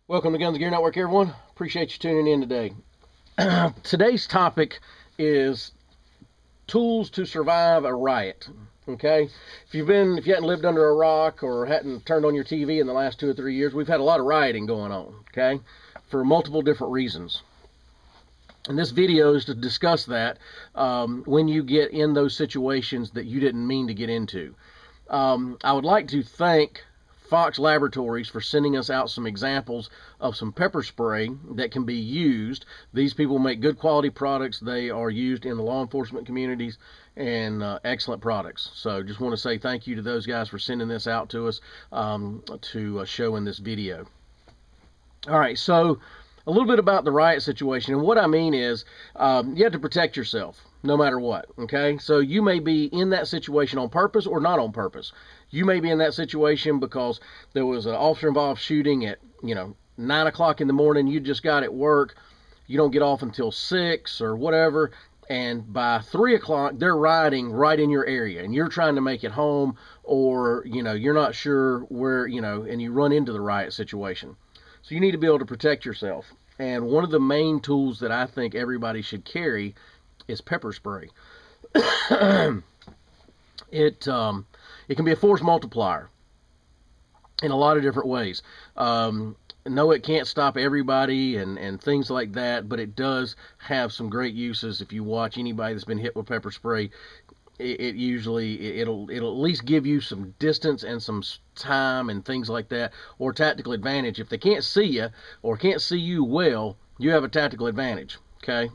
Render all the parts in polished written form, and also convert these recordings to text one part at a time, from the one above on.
Welcome to Guns and Gear Network, everyone. Appreciate you tuning in today. Today's topic is tools to survive a riot. Okay, if you hadn't lived under a rock or hadn't turned on your TV in the last 2 or 3 years, we've had a lot of rioting going on. Okay, for multiple different reasons. And this video is to discuss that when you get in those situations that you didn't mean to get into. I would like to thank Fox Laboratories for sending us out some examples of some pepper spray that can be used. These people make good quality products. They are used in the law enforcement communities and excellent products. So just want to say thank you to those guys for sending this out to us to show in this video. All right, so a little bit about the riot situation, and what I mean is you have to protect yourself no matter what. Okay, so you may be in that situation on purpose or not on purpose. You may be in that situation because there was an officer-involved shooting at 9 o'clock in the morning. You just got at work. You don't get off until 6 or whatever, and by 3 o'clock they're rioting right in your area, and you're trying to make it home, or you're not sure where, and you run into the riot situation. So you need to be able to protect yourself. And one of the main tools that I think everybody should carry is pepper spray. It can be a force multiplier in a lot of different ways. No, it can't stop everybody and things like that, but it does have some great uses. If you watch anybody that's been hit with pepper spray, it'll at least give you some distance and some time and things like that, or tactical advantage. If they can't see you or can't see you well, you have a tactical advantage. Okay.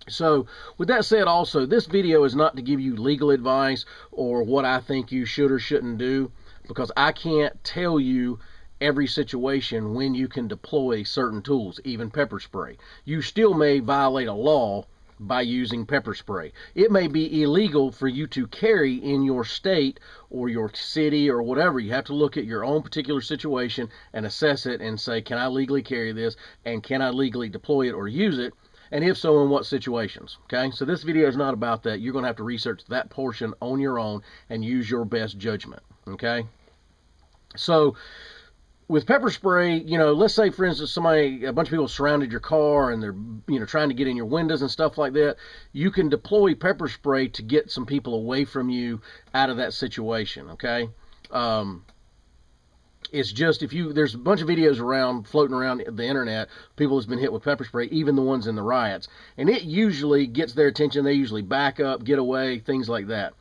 So with that said, also, this video is not to give you legal advice or what I think you should or shouldn't do, because I can't tell you every situation when you can deploy certain tools, even pepper spray. You still may violate a law by using pepper spray. It may be illegal for you to carry in your state or your city or whatever. You have to look at your own particular situation and assess it and say, can I legally carry this, and can I legally deploy it or use it? And if so, in what situations? Okay, so this video is not about that. You're going to have to research that portion on your own and use your best judgment. Okay, so with pepper spray, let's say, for instance, a bunch of people surrounded your car and they're trying to get in your windows and stuff like that. You can deploy pepper spray to get some people away from you out of that situation. Okay. It's just, there's a bunch of videos floating around the internet, people that's been hit with pepper spray, even the ones in the riots, and it usually gets their attention. They usually back up, get away, things like that.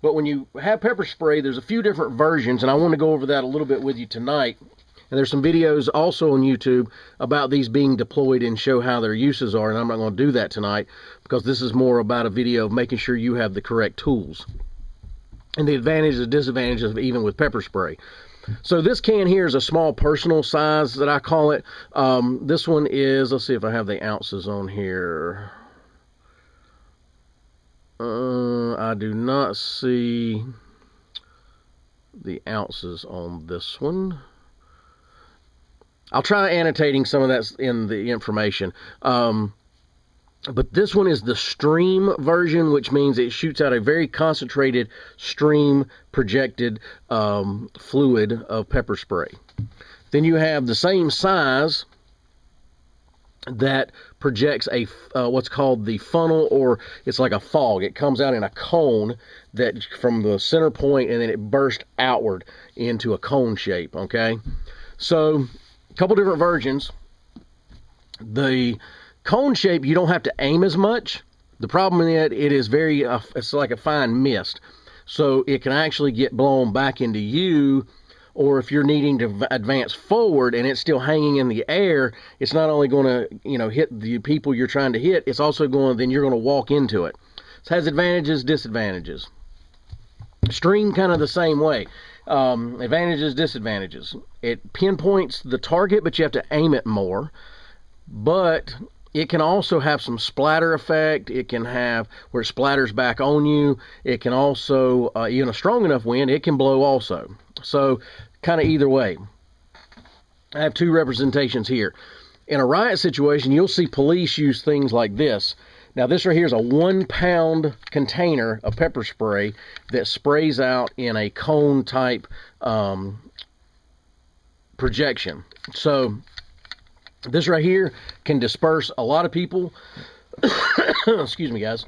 But when you have pepper spray, there's a few different versions, and I want to go over that a little bit with you tonight. And there's some videos also on YouTube about these being deployed and show how their uses are, and I'm not going to do that tonight because this is more about a video of making sure you have the correct tools and the advantages and disadvantages of even with pepper spray. So this can here is a small personal size that I call it. This one is, let's see if I have the ounces on here. I do not see the ounces on this one. I'll try annotating some of that in the information. But this one is the stream version, which means it shoots out a very concentrated stream projected fluid of pepper spray. Then you have the same size that projects a what's called the funnel, or it's like a fog. It comes out in a cone that from the center point, and then it bursts outward into a cone shape. Okay, so a couple different versions. The cone shape, you don't have to aim as much. The problem in it is very, it's like a fine mist. So it can actually get blown back into you, or if you're needing to advance forward and it's still hanging in the air, it's not only going to, hit the people you're trying to hit, it's also then you're going to walk into it. So it has advantages, disadvantages. Stream kind of the same way. Advantages, disadvantages. It pinpoints the target, but you have to aim it more. But it can also have some splatter effect. It can have where it splatters back on you. It can also, even a strong enough wind, it can blow also. So kind of either way. I have two representations here. In a riot situation, you'll see police use things like this. Now this right here is a 1 pound container of pepper spray that sprays out in a cone type projection. So This right here can disperse a lot of people. Excuse me, guys.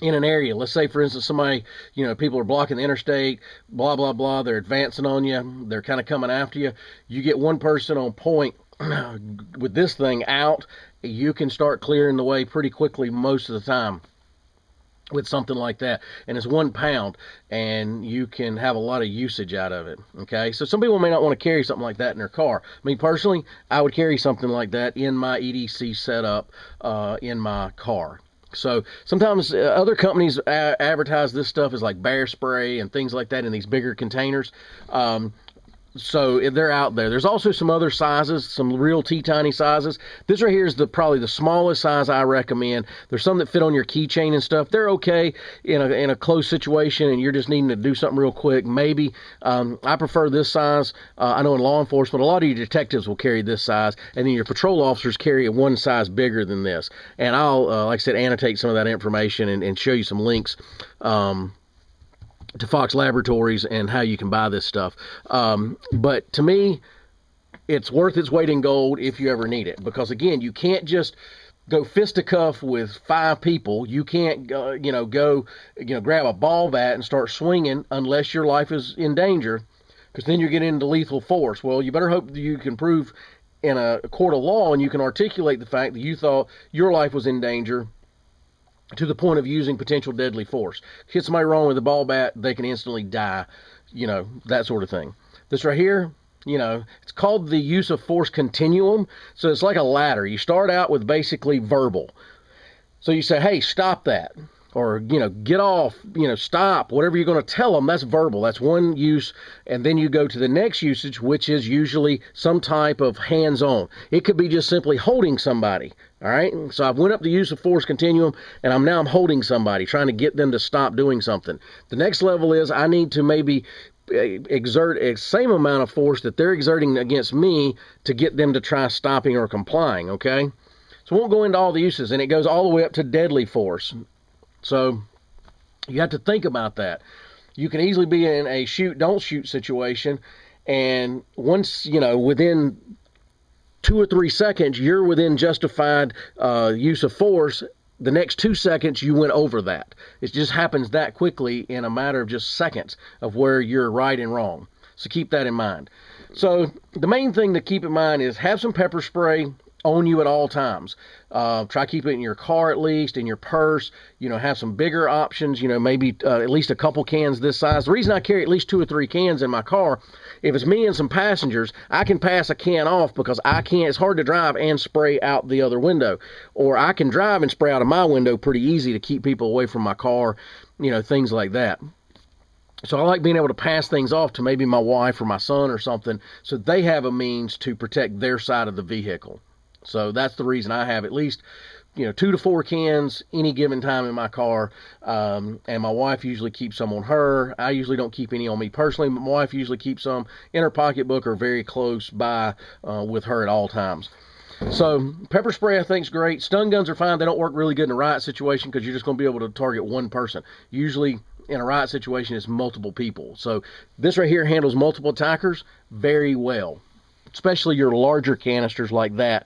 In an area, let's say for instance somebody, people are blocking the interstate, blah blah blah, they're advancing on you, they're kind of coming after you. You get one person on point with this thing out, you can start clearing the way pretty quickly most of the time with something like that. And it's 1 pound, and you can have a lot of usage out of it. Okay, so some people may not want to carry something like that in their car. Me personally, I would carry something like that in my EDC setup in my car. So sometimes other companies advertise this stuff as like bear spray and things like that in these bigger containers. So they're out there. There's also some other sizes, some real teeny sizes. This right here is probably the smallest size I recommend. There's some that fit on your keychain and stuff. They're okay in a close situation and you're just needing to do something real quick. Maybe I prefer this size. I know in law enforcement, a lot of your detectives will carry this size, and then your patrol officers carry it one size bigger than this. And I'll, like I said, annotate some of that information and show you some links to Fox Laboratories and how you can buy this stuff. But to me, it's worth its weight in gold if you ever need it. Because again, you can't just go fisticuff with 5 people. You can't go grab a ball bat and start swinging unless your life is in danger, because then you're getting into lethal force. Well, you better hope that you can prove in a court of law and you can articulate the fact that you thought your life was in danger to the point of using potential deadly force. Hit somebody wrong with a ball bat, they can instantly die, that sort of thing. This right here, it's called the Use of Force Continuum. So it's like a ladder. You start out with basically verbal. So you say, hey, stop that. Or, get off, stop, whatever you're going to tell them, that's verbal. That's one use. And then you go to the next usage, which is usually some type of hands-on. It could be just simply holding somebody. All right. So I've went up the Use of Force Continuum, and I'm holding somebody, trying to get them to stop doing something. The next level is I need to maybe exert a same amount of force that they're exerting against me to get them to try stopping or complying. Okay. So we won't go into all the uses, and it goes all the way up to deadly force. So you have to think about that. You can easily be in a shoot, don't shoot situation, and once, within 2 or 3 seconds, you're within justified use of force. The next 2 seconds, you went over that. It just happens that quickly in a matter of just seconds of where you're right and wrong. So keep that in mind. So the main thing to keep in mind is have some pepper spray on you at all times. Try keep it in your car, at least in your purse. Have some bigger options, maybe at least a couple cans this size. The reason I carry at least 2 or 3 cans in my car, if it's me and some passengers, I can pass a can off because it's hard to drive and spray out the other window. Or I can drive and spray out of my window pretty easy to keep people away from my car, things like that. So I like being able to pass things off to maybe my wife or my son or something, so they have a means to protect their side of the vehicle. So that's the reason I have at least, 2 to 4 cans any given time in my car. And my wife usually keeps some on her. I usually don't keep any on me personally, but my wife usually keeps some in her pocketbook or very close by with her at all times. So pepper spray I think is great. Stun guns are fine. They don't work really good in a riot situation because you're just going to be able to target one person. Usually in a riot situation, it's multiple people. So this right here handles multiple attackers very well, especially your larger canisters like that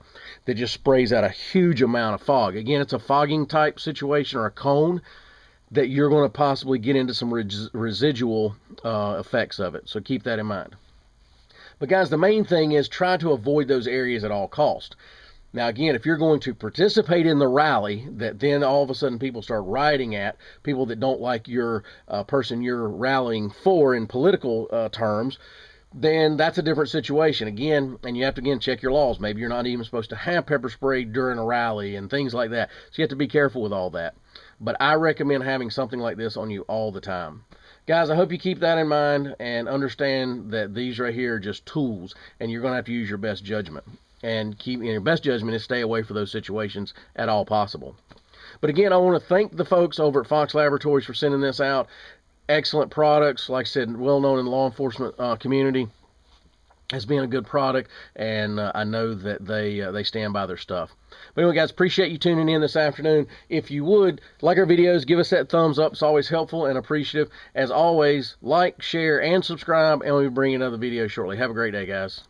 just sprays out a huge amount of fog. Again, it's a fogging type situation or a cone that you're going to possibly get into some residual effects of it. So keep that in mind. But guys, the main thing is try to avoid those areas at all cost. Now, again, if you're going to participate in the rally that then all of a sudden people start rioting at, people that don't like your person you're rallying for in political terms, then that's a different situation again, and you have to again check your laws. Maybe you're not even supposed to have pepper spray during a rally and things like that, so you have to be careful with all that. But I recommend having something like this on you all the time. Guys, I hope you keep that in mind and understand that these right here are just tools, and you're going to have to use your best judgment. And your best judgment is stay away from those situations at all possible. But again, I want to thank the folks over at Fox Laboratories for sending this out. Excellent products, like I said, well known in the law enforcement community as being a good product, and I know that they stand by their stuff. But anyway, guys, appreciate you tuning in this afternoon. If you would like our videos, give us that thumbs up. It's always helpful and appreciative. As always, like, share, and subscribe, and we'll be bringing another video shortly. Have a great day, guys.